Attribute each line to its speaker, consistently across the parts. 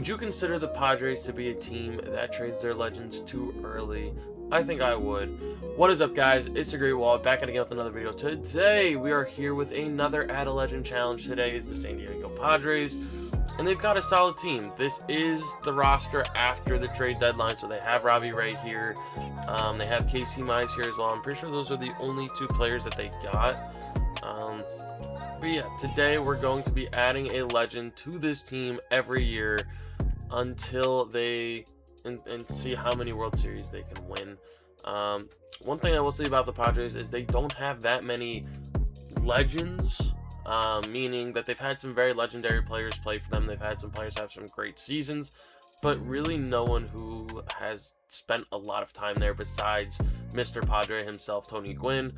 Speaker 1: Would you consider the Padres to be a team that trades their legends too early? I think I would. What is up, guys? It's TheGreatWall, back at again with another video. Today, we are here with another Add A Legend challenge. Today is the San Diego Padres, and they've got a solid team. This is the roster after the trade deadline, so they have Robbie Ray here. They have Casey Mize here as well. I'm pretty sure those are the only two players that they got. But yeah, today we're going to be adding a legend to this team every year until they and see how many World Series they can win. One thing I will say about the Padres is they don't have that many legends, meaning that they've had some very legendary players play for them. They've had some players have some great seasons, but really no one who has spent a lot of time there besides Mr. Padre himself, Tony Gwynn.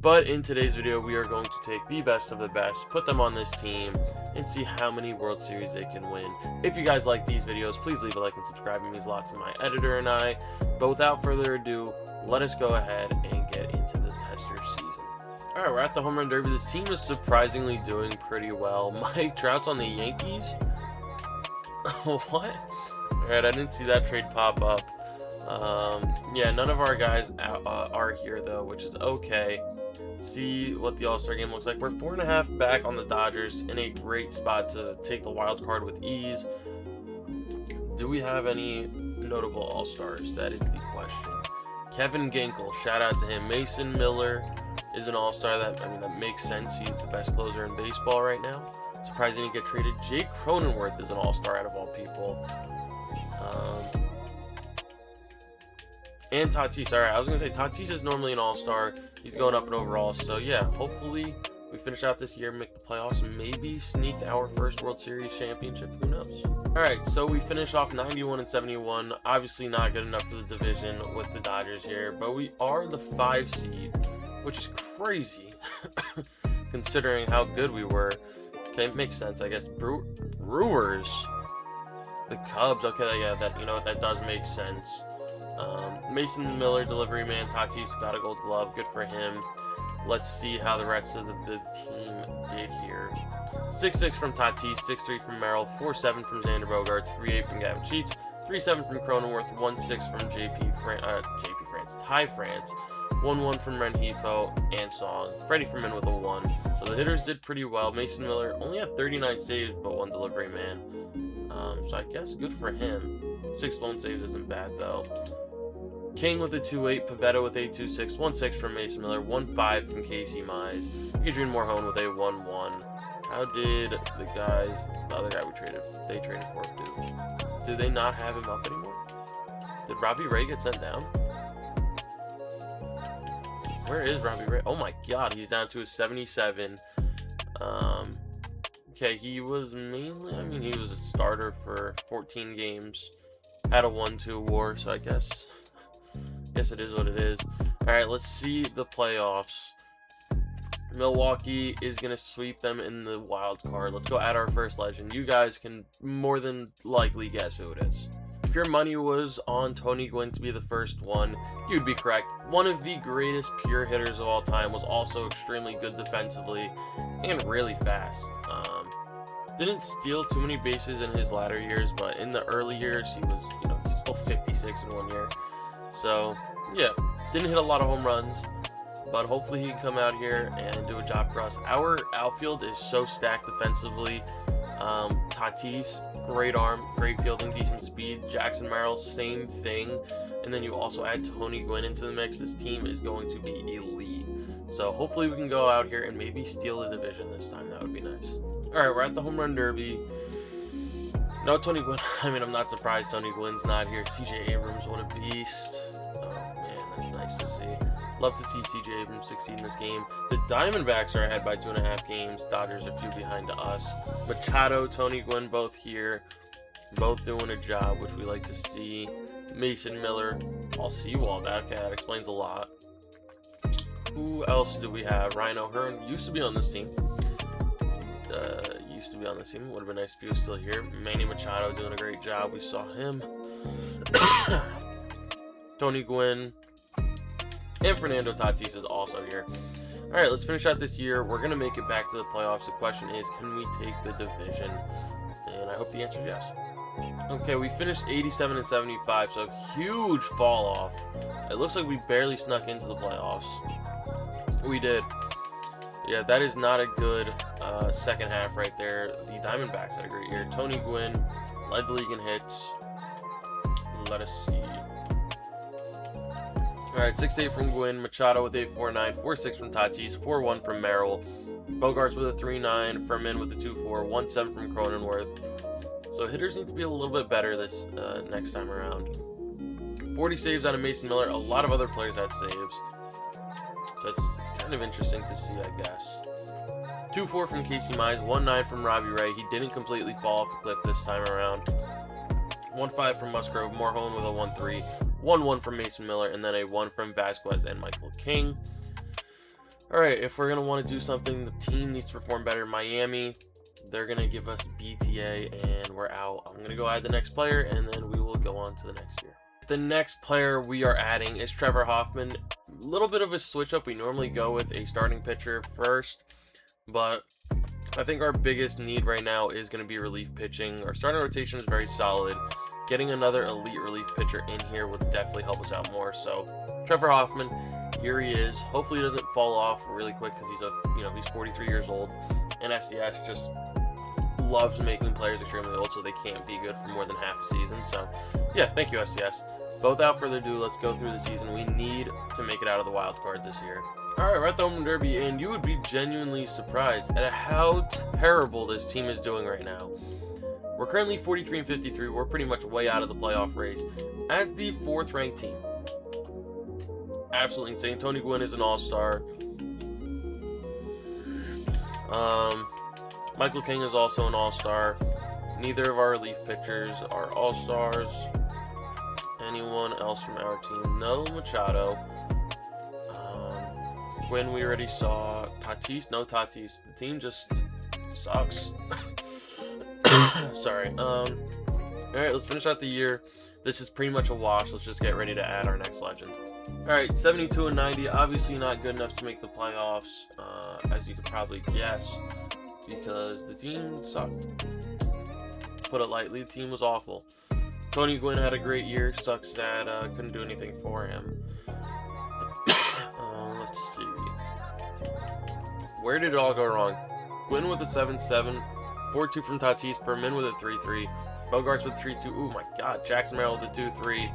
Speaker 1: But in today's video, we are going to take the best of the best, put them on this team, and see how many World Series they can win. If you guys like these videos, please leave a like and subscribe. It means a lot to my editor and I. But without further ado, let us go ahead and get into the tester season. Alright, we're at the Home Run Derby. This team is surprisingly doing pretty well. Mike Trout's on the Yankees? What? Alright, I didn't see that trade pop up. Yeah, none of our guys are here though, which is okay. See what the All-Star game looks like. We're 4.5 back on the Dodgers, in a great spot to take the wild card with ease. Do we have any notable All-Stars? That is the question. Kevin Ginkel, shout out to him. Mason Miller is an All-Star. That makes sense. He's the best closer in baseball right now. Surprised he didn't get traded. Jake Cronenworth is an All-Star out of all people. And Tatis. Alright, I was going to say Tatis is normally an all-star. He's going up in overall. So yeah, hopefully we finish out this year, make the playoffs, and maybe sneak our first World Series championship. Who knows? Alright, so we finish off 91 and 71. Obviously not good enough for the division with the Dodgers here, but we are the 5 seed, which is crazy considering how good we were. Okay, it makes sense, I guess. Brewers. The Cubs. Okay, yeah, that does make sense. Mason Miller, delivery man. Tatis got a gold glove. Good for him. Let's see how the rest of the team did here. 6-6 from Tatis, 6-3 from Merrill, 4-7 from Xander Bogaerts, 3-8 from Gavin Sheets, 3-7 from Cronenworth, 1-6 from Ty France, 1-1 from Rengifo and Song. Freddie Freeman with a 1. So the hitters did pretty well. Mason Miller only had 39 saves, but 1 delivery man. So I guess good for him. 6 lone saves isn't bad though. King with a 2-8, Pavetta with a 2-6, 1-6 from Mason Miller, 1-5 from Casey Mize, Adrian Morhone with a 1-1. How did the other guy they traded for do? Do they not have him up anymore? Did Robbie Ray get sent down? Where is Robbie Ray? Oh my god, he's down to a 77. Okay, he was mainly, he was a starter for 14 games, had a 1-2 war, so I guess it is what it is. Alright, let's see the playoffs. Milwaukee is going to sweep them in the wild card. Let's go add our first legend. You guys can more than likely guess who it is. If your money was on Tony Gwynn to be the first one, you'd be correct. One of the greatest pure hitters of all time, was also extremely good defensively and really fast. Didn't steal too many bases in his latter years, but in the early years, he was, he's still 56 in 1 year. So, yeah, didn't hit a lot of home runs, but hopefully he can come out here and do a job for us. Our outfield is so stacked defensively. Tatis, great arm, great fielding, decent speed. Jackson Merrill, same thing. And then you also add Tony Gwynn into the mix. This team is going to be elite. So hopefully we can go out here and maybe steal the division this time. That would be nice. Alright, we're at the Home Run Derby. No Tony Gwynn. I'm not surprised Tony Gwynn's not here. CJ Abrams, what a beast. Oh, man, that's nice to see. Love to see CJ Abrams succeed in this game. The Diamondbacks are ahead by 2.5 games. Dodgers a few behind us. Machado, Tony Gwynn, both here. Both doing a job, which we like to see. Mason Miller, all Seawald. Okay, that explains a lot. Who else do we have? Ryan O'Hearn used to be on this team. Would have been nice if he was still here. Manny Machado doing a great job. We saw him. Tony Gwynn and Fernando Tatis is also here. Alright, let's finish out this year. We're going to make it back to the playoffs. The question is, can we take the division? And I hope the answer is yes. Okay, we finished 87 and 75, so huge fall off. It looks like we barely snuck into the playoffs. We did. Yeah, that is not a good second half right there. The Diamondbacks had a great year. Tony Gwynn led the league in hits. Let us see. Alright, 6-8 from Gwynn, Machado with 8.49, 4.6 from Tatis, 4.1 from Merrill, Bogarts with a 3.9, Furman with a 2.4, 1.7 from Cronenworth. So hitters need to be a little bit better this next time around. 40 saves out of Mason Miller. A lot of other players had saves. So it's kind of interesting to see, I guess. 2.4 from Casey Mize, 1.9 from Robbie Ray. He didn't completely fall off the cliff this time around. 1.5 from Musgrove, Morejon with a 1.3, 1.1 from Mason Miller, and then a 1 from Vasquez and Michael King. Alright, if we're going to want to do something, the team needs to perform better. Miami, they're going to give us BTA, and we're out. I'm going to go add the next player, and then we will go on to the next year. The next player we are adding is Trevor Hoffman. A little bit of a switch up. We normally go with a starting pitcher first, but I think our biggest need right now is going to be relief pitching. Our starting rotation is very solid. Getting another elite relief pitcher in here would definitely help us out more. So Trevor Hoffman, here he is. Hopefully he doesn't fall off really quick because he's 43 years old, and SDS just loves making players extremely old so they can't be good for more than half a season. So yeah, thank you, SDS. But without further ado, let's go through the season. We need to make it out of the wild card this year. Alright, we're at the Home Derby, and you would be genuinely surprised at how terrible this team is doing right now. We're currently 43 and 53. We're pretty much way out of the playoff race as the 4th ranked team. Absolutely insane. Tony Gwynn is an all-star. Michael King is also an all-star. Neither of our relief pitchers are all-stars. Anyone else from our team? No Machado. Gwynn we already saw. Tatis? No Tatis. The team just sucks. Sorry. Alright, let's finish out the year. This is pretty much a wash. Let's just get ready to add our next legend. Alright, 72 and 90. Obviously not good enough to make the playoffs, as you could probably guess, because the team sucked. Put it lightly, the team was awful. Tony Gwynn had a great year. Sucks that couldn't do anything for him. Let's see. Where did it all go wrong? Gwynn with a 7.7. 4.2 from Tatis, Furman with a 3.3, Bogarts with 3.2. Oh my God, Jackson Merrill with a 2.3,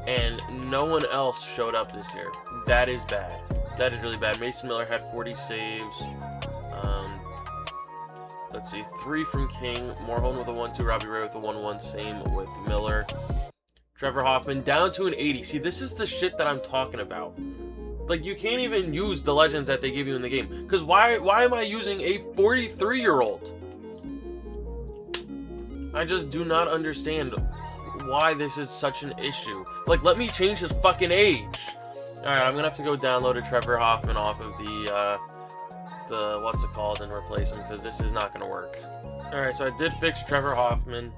Speaker 1: and no one else showed up this year. That is bad. That is really bad. Mason Miller had 40 saves. Let's see, 3 from King, Morejon with a 1.2, Robbie Ray with a 1.1, same with Miller. Trevor Hoffman down to an 80. See, this is the shit that I'm talking about. Like, you can't even use the legends that they give you in the game. Because why am I using a 43-year-old? I just do not understand why this is such an issue. Like, let me change his fucking age. Alright, I'm gonna have to go download a Trevor Hoffman off of the what's it called and replace him, because this is not gonna work. Alright, so I did fix Trevor Hoffman.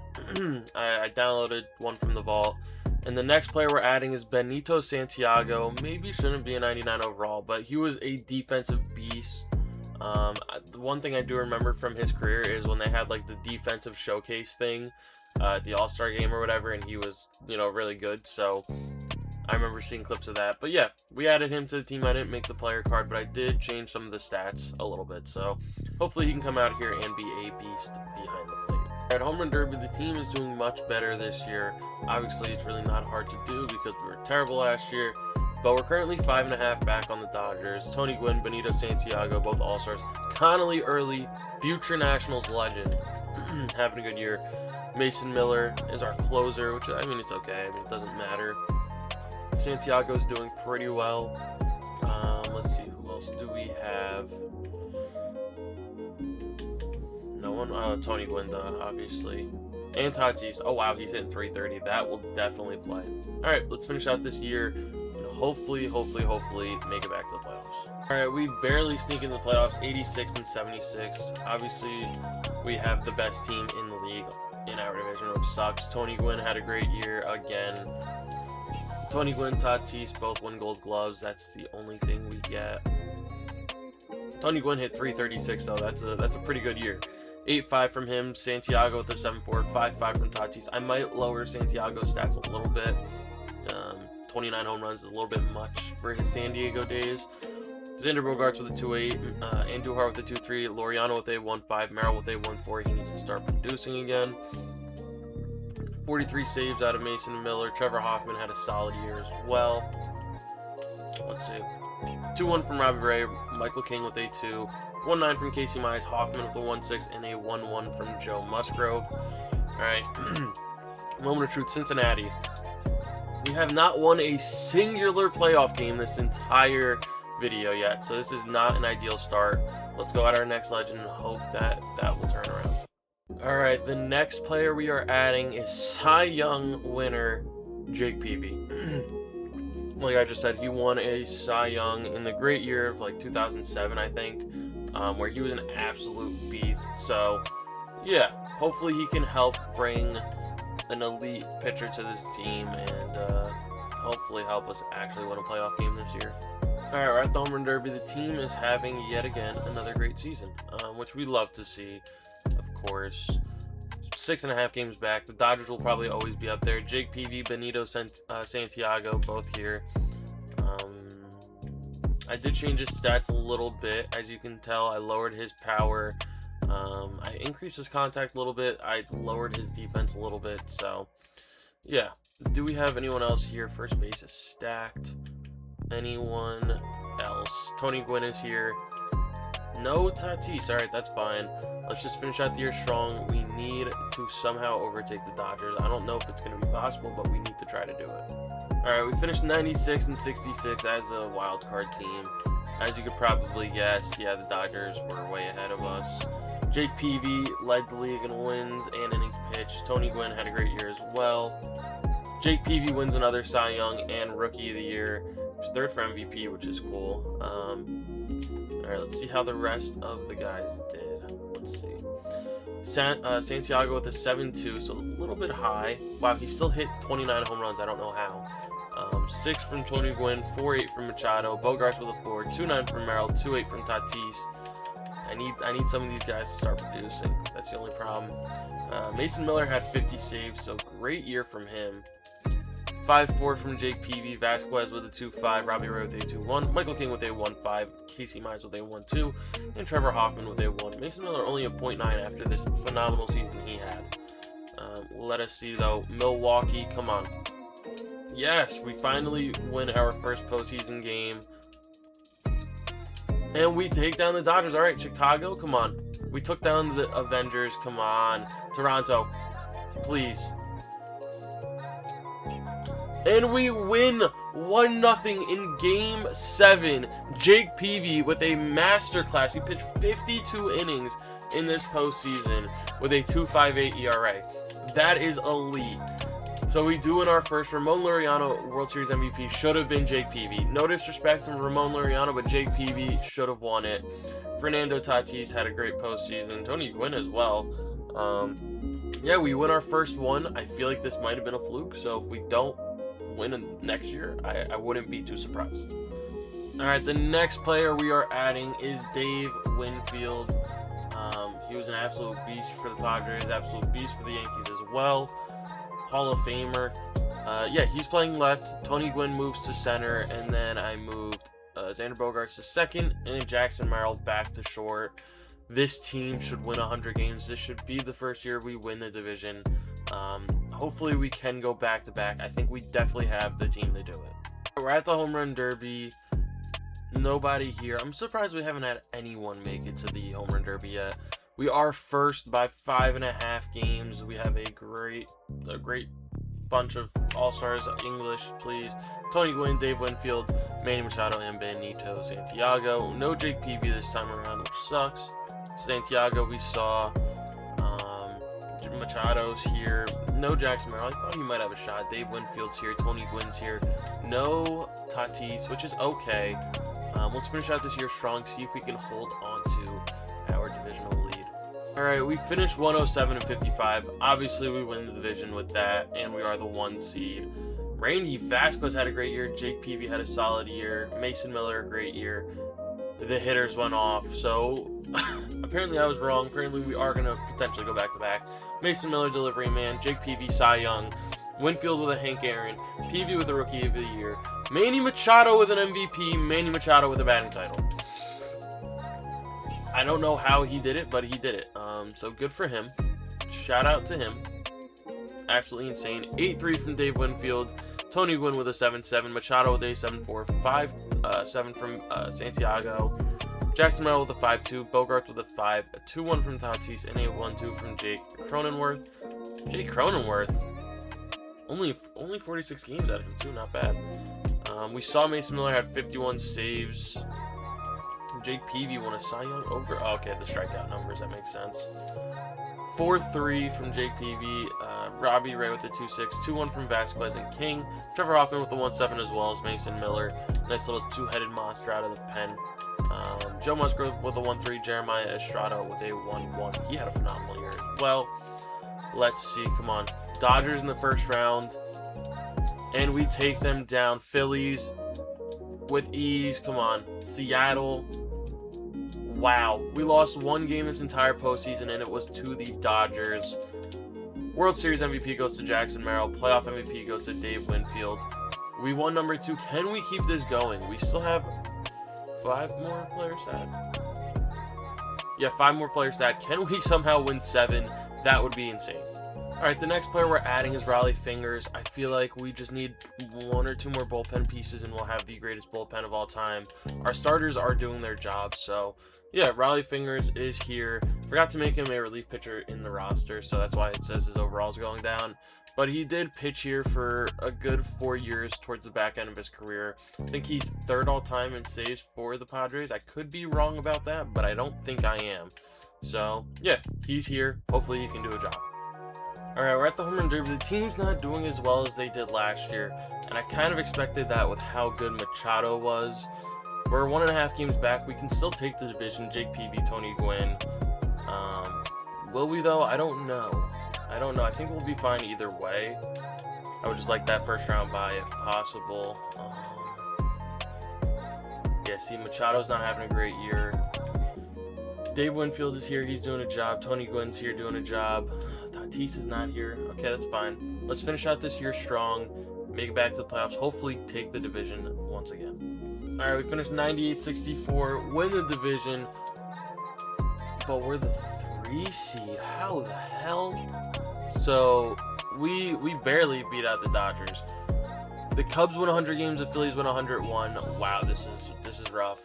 Speaker 1: I downloaded one from the vault. And the next player we're adding is Benito Santiago. Maybe shouldn't be a 99 overall, but he was a defensive beast. The one thing I do remember from his career is when they had like the defensive showcase thing at the All-Star game or whatever, and he was, really good. So I remember seeing clips of that. But yeah, we added him to the team. I didn't make the player card, but I did change some of the stats a little bit. So hopefully he can come out here and be a beast behind the plate. At Home Run Derby, the team is doing much better this year. Obviously, it's really not hard to do because we were terrible last year. But we're currently 5.5 back on the Dodgers. Tony Gwynn, Benito Santiago, both all-stars. Connolly Early, future Nationals legend, having a good year. Mason Miller is our closer, which, it's okay. It doesn't matter. Santiago's doing pretty well. Let's see, who else do we have? No one? Tony Gwynn, obviously. And Tatis. Oh, wow, he's hitting 330. That will definitely play. All right, let's finish out this year. Hopefully make it back to the playoffs. Alright, we barely sneak in the playoffs, 86 and 76. Obviously, we have the best team in the league in our division, which sucks. Tony Gwynn had a great year again. Tony Gwynn, Tatis both win Gold Gloves. That's the only thing we get. Tony Gwynn hit 336, though. That's a pretty good year. 8-5 from him. Santiago with a 7-4, 5-5 from Tatis. I might lower Santiago's stats a little bit. 29 home runs is a little bit much for his San Diego days. Xander Bogaerts with a 2-8, Andujar with a 2-3, Laureano with a 1-5, Merrill with a 1-4. He needs to start producing again. 43 saves out of Mason Miller. Trevor Hoffman had a solid year as well. Let's see. 2-1 from Robbie Ray, Michael King with a 2, 1-9 from Casey Mize, Hoffman with a 1-6, and a 1-1 from Joe Musgrove. Alright, moment of truth, Cincinnati. We have not won a singular playoff game this entire video yet, so this is not an ideal start. Let's go at our next legend and hope that will turn around. Alright, the next player we are adding is Cy Young winner Jake Peavy. Like I just said, he won a Cy Young in the great year of like 2007, I think, where he was an absolute beast. So yeah, hopefully he can help bring an elite pitcher to this team and hopefully help us actually win a playoff game this year. Alright, we're at the Home Run Derby. The team is having yet again another great season, which we love to see, of course. 6.5 games back. The Dodgers will probably always be up there. Jake Peavy, Benito Santiago, both here. I did change his stats a little bit. As you can tell, I lowered his power. I increased his contact a little bit. I lowered his defense a little bit. So, yeah. Do we have anyone else here? First base is stacked. Anyone else? Tony Gwynn is here. No Tatis. Alright, that's fine. Let's just finish out the year strong. We need to somehow overtake the Dodgers. I don't know if it's going to be possible, but we need to try to do it. Alright, we finished 96 and 66 as a wild card team. As you could probably guess, yeah, the Dodgers were way ahead of us. Jake Peavy led the league in wins and innings pitched. Tony Gwynn had a great year as well. Jake Peavy wins another Cy Young and Rookie of the Year. He's third for MVP, which is cool. Alright, let's see how the rest of the guys did. Let's see. Santiago with a 7-2, so a little bit high. Wow, he still hit 29 home runs. I don't know how. 6 from Tony Gwynn, 4-8 from Machado, Bogaerts with a 4, 2-9 from Merrill, 2-8 from Tatis. I need some of these guys to start producing. That's the only problem. Mason Miller had 50 saves, so great year from him. 5-4 from Jake Peavy, Vasquez with a 2-5, Robbie Ray with a 2-1, Michael King with a 1-5, Casey Mize with a 1-2, and Trevor Hoffman with a 1. Mason Miller only a .9 after this phenomenal season he had. Let us see though. Milwaukee, come on. Yes, we finally win our first postseason game. And we take down the Dodgers. Alright, Chicago, come on. We took down the Avengers, come on. Toronto, please. And we win 1-0 in Game 7. Jake Peavy with a masterclass. He pitched 52 innings in this postseason with a 2.58 ERA. That is elite. So we do win our first. Ramon Laureano, World Series MVP, should have been Jake Peavy. No disrespect to Ramon Laureano, but Jake Peavy should have won it. Fernando Tatis had a great postseason. Tony Gwynn as well. Yeah, we win our first one. I feel like this might have been a fluke, so if we don't win next year, I wouldn't be too surprised. Alright, the next player we are adding is Dave Winfield. He was an absolute beast for the Padres, absolute beast for the Yankees as well. Hall of Famer. Yeah, he's playing left. Tony Gwynn moves to center, and then I moved Xander Bogaerts to second, and Jackson Merrill back to short. This team should win 100 games. This should be the first year we win the division. Hopefully we can go back-to-back. I think we definitely have the team to do it. We're at the Home Run Derby. Nobody here. I'm surprised we haven't had anyone make it to the Home Run Derby yet. We are first by 5.5 games. We have a great bunch of all-stars. English, please. Tony Gwynn, Dave Winfield, Manny Machado, and Benito Santiago. No Jake Peavy this time around, which sucks. Santiago we saw. Machado's here. No Jackson Merrill. I thought he might have a shot. Dave Winfield's here. Tony Gwynn's here. No Tatis, which is okay. Let's finish out this year strong. See if we can hold on to our divisional lead. Alright, we finished 107 and 55. Obviously, we win the division with that, and we are the 1 seed. Randy Vasquez had a great year. Jake Peavy had a solid year. Mason Miller, a great year. the hitters went off. So apparently I was wrong. Apparently we are going to potentially go back-to-back. Mason Miller, delivery man. Jake Peavy, Cy Young. Winfield with a Hank Aaron. Peavy with a Rookie of the Year. Manny Machado with an MVP. Manny Machado with a batting title. I don't know how he did it, but he did it. So good for him. Shout out to him. Absolutely insane. 8-3 from Dave Winfield. Tony Gwynn with a 7-7. Machado with a 7-4. 5-7 from Santiago. Jackson Merrill with a 5-2. Bogarts with a 5. A 2-1 from Tatis. And a 1-2 from Jake Cronenworth. Jake Cronenworth. Only 46 games out of him, too. Not bad. We saw Mason Miller had 51 saves. Jake Peavy won a Cy Young over. Oh, okay, the strikeout numbers. That makes sense. 4-3 from Jake Peavy. Robbie Ray with the 2-6. 2-1 from Vasquez and King. Trevor Hoffman with the 1-7 as well as Mason Miller. Nice little two-headed monster out of the pen. Joe Musgrove with a 1-3. Jeremiah Estrada with a 1-1. He had a phenomenal year. Well, let's see. Come on. Dodgers in the first round. And we take them down. Phillies with ease. Come on. Seattle. Wow. We lost one game this entire postseason, and it was to the Dodgers. World Series MVP goes to Jackson Merrill. Playoff MVP goes to Dave Winfield. We won number 2. Can we keep this going? We still have 5 more players stat. Yeah, 5 more players stat. Can we somehow win 7? That would be insane. Alright, the next player we're adding is Raleigh Fingers. I feel like we just need 1 or 2 more bullpen pieces and we'll have the greatest bullpen of all time. Our starters are doing their job, so yeah, Raleigh Fingers is here. Forgot to make him a relief pitcher in the roster, so that's why it says his overall is going down. But he did pitch here for a good 4 years towards the back end of his career. I think he's 3rd all-time in saves for the Padres. I could be wrong about that, but I don't think I am. So yeah, he's here. Hopefully he can do a job. Alright, we're at the home run derby. The team's not doing as well as they did last year, and I kind of expected that with how good Machado was. We're 1.5 games back. We can still take the division. Jake Peavy, Tony Gwynn. Will we, though? I don't know. I think we'll be fine either way. I would just like that first round bye if possible. Yeah, see, Machado's not having a great year. Dave Winfield is here. He's doing a job. Tony Gwynn's here doing a job. Tatis is not here. Okay, that's fine. Let's finish out this year strong. Make it back to the playoffs. Hopefully take the division once again. Alright, we finished 98-64. Win the division. But we're the 3 seed. How the hell? So, we barely beat out the Dodgers. The Cubs win 100 games. The Phillies win 101. Wow, this is rough.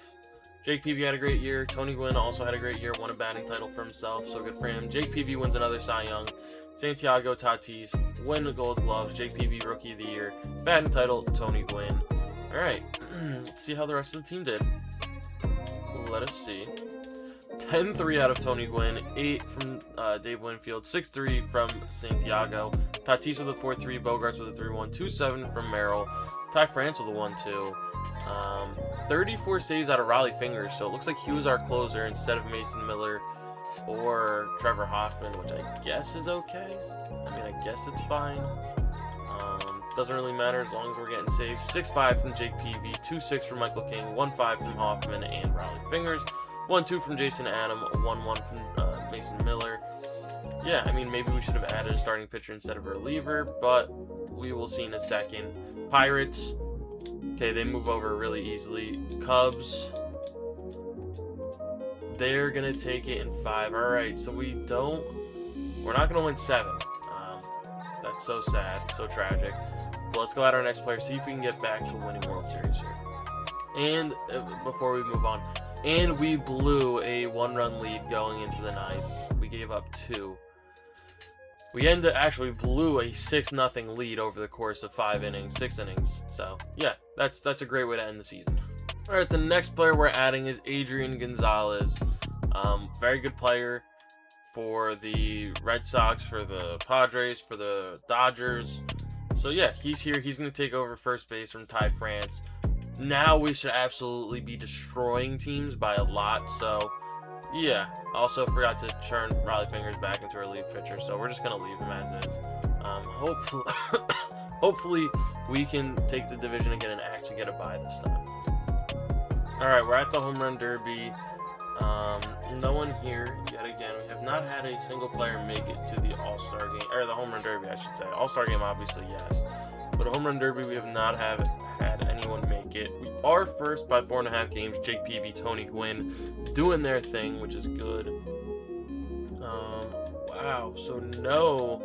Speaker 1: Jake Peavy had a great year. Tony Gwynn also had a great year. Won a batting title for himself, so good for him. Jake Peavy wins another Cy Young. Santiago Tatis win the Gold Gloves. Jake Peavy Rookie of the Year. Batting title, Tony Gwynn. All right, let's see how the rest of the team did. Let us see. 10-3 out of Tony Gwynn. 8 from Dave Winfield. 6-3 from Santiago. Tatis with a 4-3. Bogarts with a 3-1. 2-7 from Merrill. Ty France with a 1-2. 34 saves out of Raleigh Fingers, so it looks like he was our closer instead of Mason Miller or Trevor Hoffman, which I guess is okay. I mean, I guess it's fine. Doesn't really matter as long as we're getting saves. 6-5 from Jake Peavy, 2-6 from Michael King, 1-5 from Hoffman and Raleigh Fingers, 1-2 from Jason Adam, 1-1 from Mason Miller. Yeah, I mean, maybe we should have added a starting pitcher instead of a reliever, but we will see in a second. Pirates. Okay, they move over really easily. Cubs. They're going to take it in 5. All right, so we're not going to win 7. That's so sad, so tragic. But let's go at our next player, see if we can get back to winning World Series here. And before we move on, and we blew a 1-run lead going into the 9th. We gave up 2. We actually blew a 6-0 lead over the course of 6 innings. So yeah, that's a great way to end the season. All right, the next player we're adding is Adrian Gonzalez. Very good player for the Red Sox, for the Padres, for the Dodgers. So yeah, he's here. He's going to take over first base from Ty France. Now we should absolutely be destroying teams by a lot. So yeah, also forgot to turn Raleigh Fingers back into a relief pitcher, so we're just going to leave him as is. Hopefully we can take the division again and actually get a bye this time. All right, we're at the home run derby. No one here yet again. We have not had a single player make it to the All-Star game, or the home run derby, I should say. All-Star game, obviously, yes. But a home run derby, we have not had anyone make it. We are first by 4.5 games. Jake Peavy, Tony Gwynn doing their thing, which is good. Wow, so no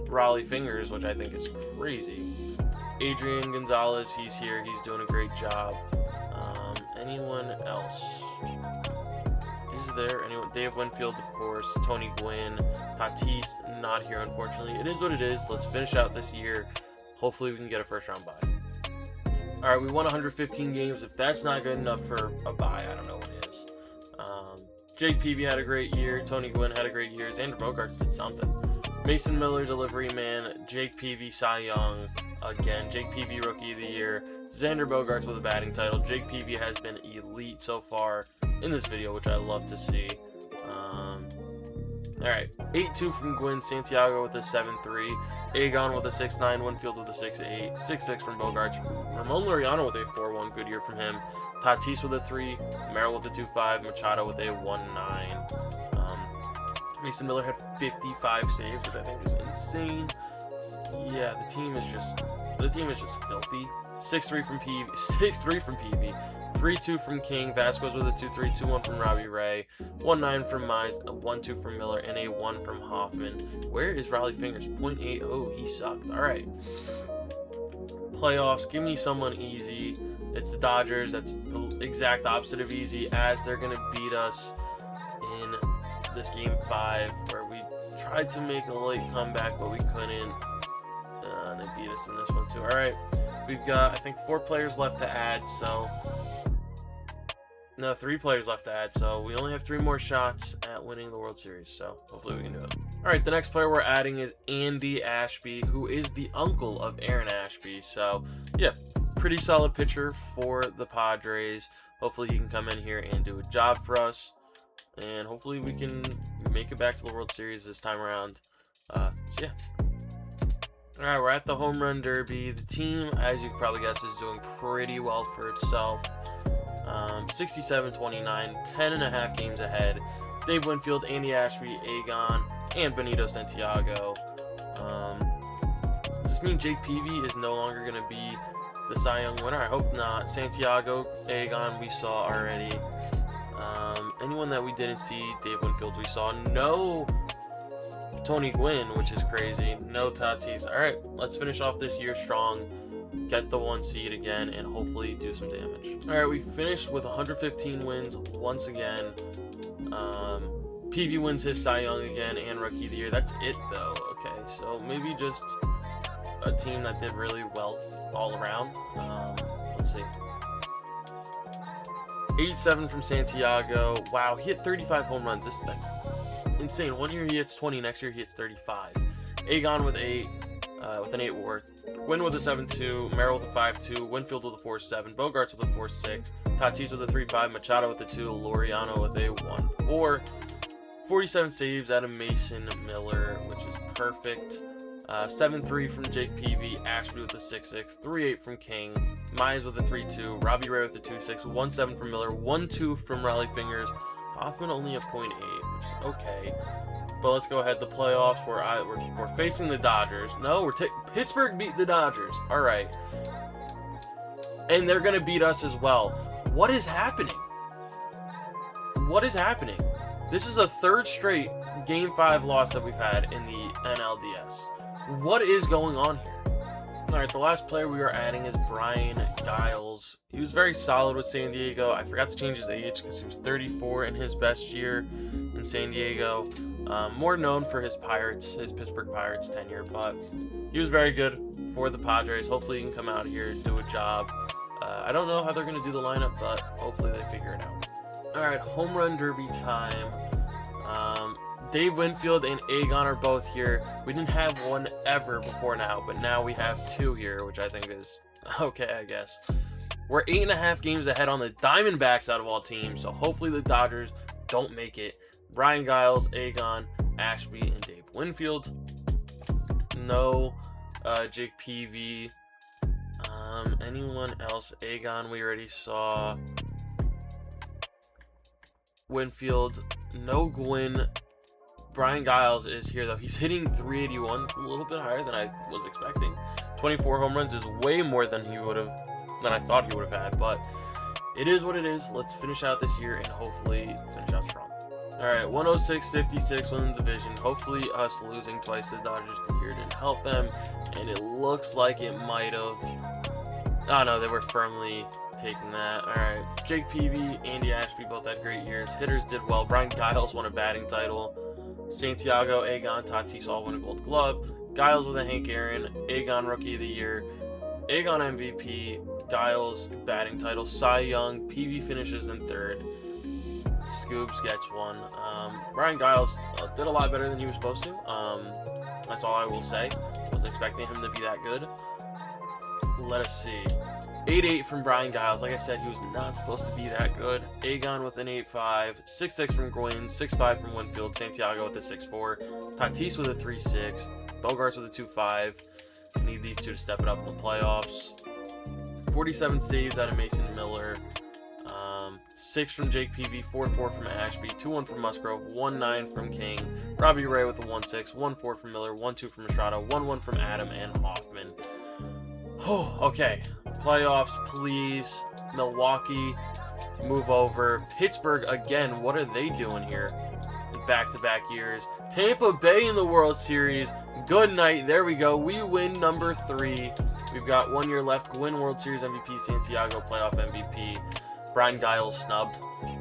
Speaker 1: Raleigh Fingers, which I think is crazy. Adrian Gonzalez, he's here. He's doing a great job. Anyone else? Is there anyone? Dave Winfield, of course. Tony Gwynn. Tatis, not here, unfortunately. It is what it is. Let's finish out this year. Hopefully we can get a first-round bye. All right, we won 115 games. If that's not good enough for a bye, I don't know what is. Jake Peavy had a great year. Tony Gwynn had a great year. Xander Bogaerts did something. Mason Miller, delivery man. Jake Peavy, Cy Young. Again, Jake Peavy, Rookie of the Year. Xander Bogaerts with a batting title. Jake Peavy has been elite so far in this video, which I love to see. Alright, 8-2 from Gwynn. Santiago with a 7-3. Agon with a 6-9. Winfield with a 6-8. 6-6 from Bogaerts. Ramon Laureano with a 4-1. Good year from him. Tatis with a 3. Merrill with a 2-5. Machado with a 1-9. Mason Miller had 55 saves, which I think is insane. Yeah, the team is just filthy. 6-3 from Peavy, 6-3 from Peavy, 3-2 from King, Vasquez with a 2-3, 2-1 from Robbie Ray, 1-9 from Mize, a 1-2 from Miller, and a 1 from Hoffman. Where is Raleigh Fingers? 0.8. Oh, he sucked. All right. Playoffs. Give me someone easy. It's the Dodgers. That's the exact opposite of easy, as they're gonna beat us in this game 5, where we tried to make a late comeback, but we couldn't. And they beat us in this one too. All right. We've got, I think, 4 players left to add, so... No, 3 players left to add, so we only have 3 more shots at winning the World Series, so hopefully we can do it. Alright, the next player we're adding is Andy Ashby, who is the uncle of Aaron Ashby, so, yeah, pretty solid pitcher for the Padres. Hopefully he can come in here and do a job for us, and hopefully we can make it back to the World Series this time around. So, yeah. Alright, we're at the home run derby. The team, as you can probably guess, is doing pretty well for itself. 67-29, 10.5 games ahead. Dave Winfield, Andy Ashby, Agon, and Benito Santiago. Does this mean Jake Peavy is no longer going to be the Cy Young winner? I hope not. Santiago, Agon, we saw already. Anyone that we didn't see, Dave Winfield, we saw. No Tony Gwynn, which is crazy. No Tatis. All right, let's finish off this year strong, get the 1 seed again, and hopefully do some damage. All right, we finished with 115 wins once again. Peavy wins his Cy Young again and Rookie of the Year. That's it, though. Okay, so maybe just a team that did really well all around. Let's see. 87 from Santiago. Wow, he hit 35 home runs. That's insane. One year he hits 20, next year he hits 35. Agon with 8, with an 8 WAR. Gwynn with a 7-2, Merrill with a 5-2, Winfield with a 4-7, Bogaerts with a 4-6, Tatis with a 3-5, Machado with a 2, Laureano with a 1-4. 47 saves out of Mason Miller, which is perfect. 7-3 from Jake Peavy, Ashby with a 6-6, 3-8 from King, Mize with a 3-2, Robbie Ray with a 2-6, 1-7 from Miller, 1-2 from Raleigh Fingers, Hoffman only a 0.8, which is okay. But let's go ahead. The playoffs, we're facing the Dodgers. No, Pittsburgh beat the Dodgers. All right. And they're going to beat us as well. What is happening? What is happening? This is a 3rd straight Game 5 loss that we've had in the NLDS. What is going on here? All right, the last player we are adding is Brian Giles. He was very solid with San Diego. I forgot to change his age because he was 34 in his best year in San Diego. More known for his Pittsburgh Pirates tenure, but he was very good for the Padres. Hopefully he can come out here and do a job. I don't know how they're going to do the lineup, but hopefully they figure it out. All right, home run derby time. Dave Winfield and Agon are both here. We didn't have one ever before now, but now we have 2 here, which I think is okay, I guess. We're 8.5 games ahead on the Diamondbacks out of all teams, so hopefully the Dodgers don't make it. Brian Giles, Agon, Ashby, and Dave Winfield. No Jake Peavy. Anyone else? Aegon, we already saw. Winfield, no Gwyn. Brian Giles is here though. He's hitting 381. It's a little bit higher than I was expecting. 24 home runs is way more than I thought he would have had, but it is what it is. Let's finish out this year and hopefully finish out strong. All right, 106-56 win the division. Hopefully us losing twice to the Dodgers the year didn't help them, and it looks like it might have. Oh no, they were firmly taking that. All right, Jake Peavy, Andy Ashby both had great years. Hitters did well. Brian Giles won a batting title. Santiago, Aegon, Tatis all won a Gold Glove. Giles with a Hank Aaron. Aegon Rookie of the Year. Aegon MVP. Giles batting title. Cy Young. Peavy finishes in third. Scoobs gets one. Brian Giles did a lot better than he was supposed to. That's all I will say. Wasn't expecting him to be that good. Let us see. 8-8 from Brian Giles. Like I said, he was not supposed to be that good. Aegon with an 8-5. 6-6 from Gwyn. 6-5 from Winfield. Santiago with a 6-4. Tatis with a 3-6. Bogarts with a 2-5. Need these two to step it up in the playoffs. 47 saves out of Mason Miller. 6 from Jake Peavy. 4-4 from Ashby. 2-1 from Musgrove. 1-9 from King. Robbie Ray with a 1-6. 1-4 from Miller. 1-2 from Estrada. 1-1 from Adam and Hoffman. Oh, okay. Playoffs, please. Milwaukee, move over. Pittsburgh, again, what are they doing here? Back-to-back years. Tampa Bay in the World Series. Good night. There we go. We win number 3. We've got 1 year left. Gwyn World Series MVP. Santiago playoff MVP. Brian Giles snubbed.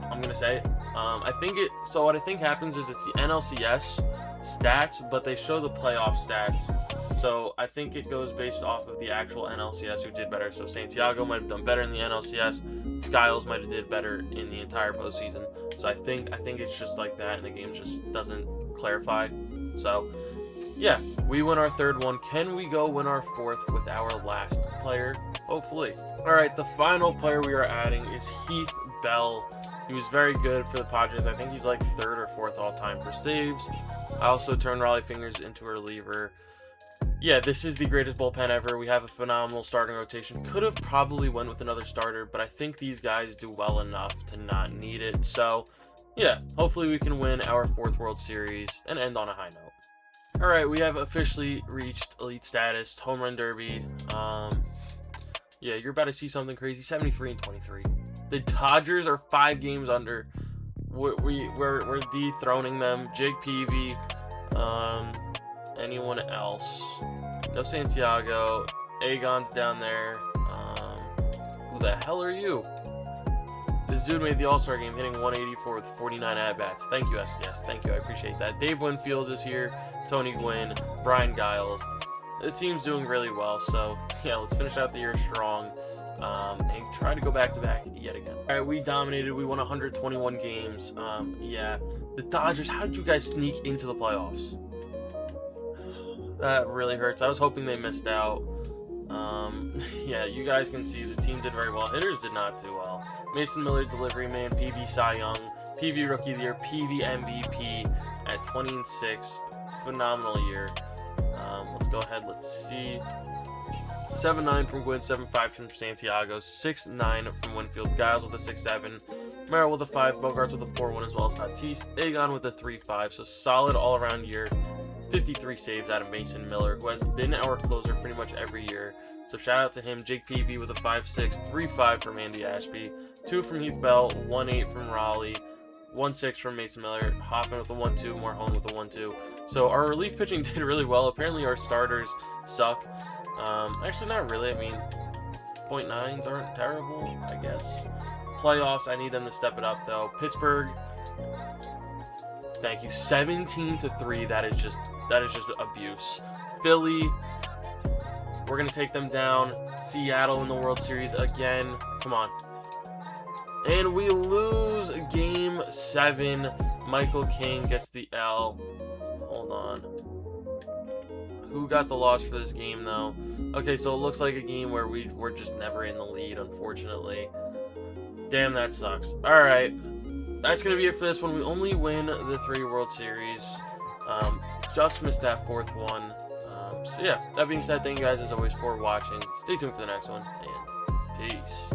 Speaker 1: I'm going to say it. So what I think happens is it's the NLCS stats, but they show the playoff stats. So I think it goes based off of the actual NLCS who did better. So Santiago might have done better in the NLCS. Giles might have did better in the entire postseason. So I think it's just like that, and the game just doesn't clarify. So yeah, we win our third one. Can we go win our fourth with our last player? Hopefully. All right, the final player we are adding is Heath Bell. He was very good for the Padres. I think he's like 3rd or 4th all time for saves. I also turned Raleigh Fingers into a reliever. Yeah, this is the greatest bullpen ever. We have a phenomenal starting rotation. Could have probably went with another starter, but I think these guys do well enough to not need it. So, yeah, hopefully we can win our 4th World Series and end on a high note. All right, we have officially reached elite status, home run derby. Yeah, you're about to see something crazy. 73-23. The Dodgers are 5 games under. We're dethroning them. Jake Peavy. Anyone else? No Santiago. Aegon's down there. Who the hell are you? This dude made the All-Star game, hitting 184 with 49 at-bats. Thank you, SDS. Thank you. I appreciate that. Dave Winfield is here. Tony Gwyn. Brian Giles. The team's doing really well, so yeah, let's finish out the year strong and try to go back-to-back yet again. All right, we dominated. We won 121 games. Yeah, the Dodgers, how did you guys sneak into the playoffs? That really hurts. I was hoping they missed out. Yeah, you guys can see the team did very well. Hitters did not do well. Mason Miller, delivery man. PV Cy Young. PV Rookie of the Year. PV MVP at 20-6. Phenomenal year. Let's go ahead. Let's see. 7-9 from Gwyn. 7-5 from Santiago. 6-9 from Winfield. Giles with a 6-7. Merrill with a 5. Bogarts with a 4-1 as well as Tatis. Aegon with a 3-5. So solid all-around year. 53 saves out of Mason Miller, who has been our closer pretty much every year. So shout out to him. Jake Peavy with a 5-6, 3-5 from Andy Ashby, 2 from Heath Bell, 1-8 from Raleigh, 1-6 from Mason Miller, Hoffman with a 1-2, Morhone with a 1-2. So our relief pitching did really well. Apparently our starters suck. Actually, not really. I mean, .9s aren't terrible, I guess. Playoffs, I need them to step it up, though. Pittsburgh, thank you. 17-3. That is just abuse. Philly, we're gonna take them down. Seattle in the World Series again. Come on. And we lose Game 7. Michael King gets the L. Hold on. Who got the loss for this game, though? Okay, so it looks like a game where we're just never in the lead, unfortunately. Damn, that sucks. All right. That's going to be it for this one. We only win the 3 World Series. Just missed that 4th one. So yeah, that being said, thank you guys as always for watching. Stay tuned for the next one, and peace.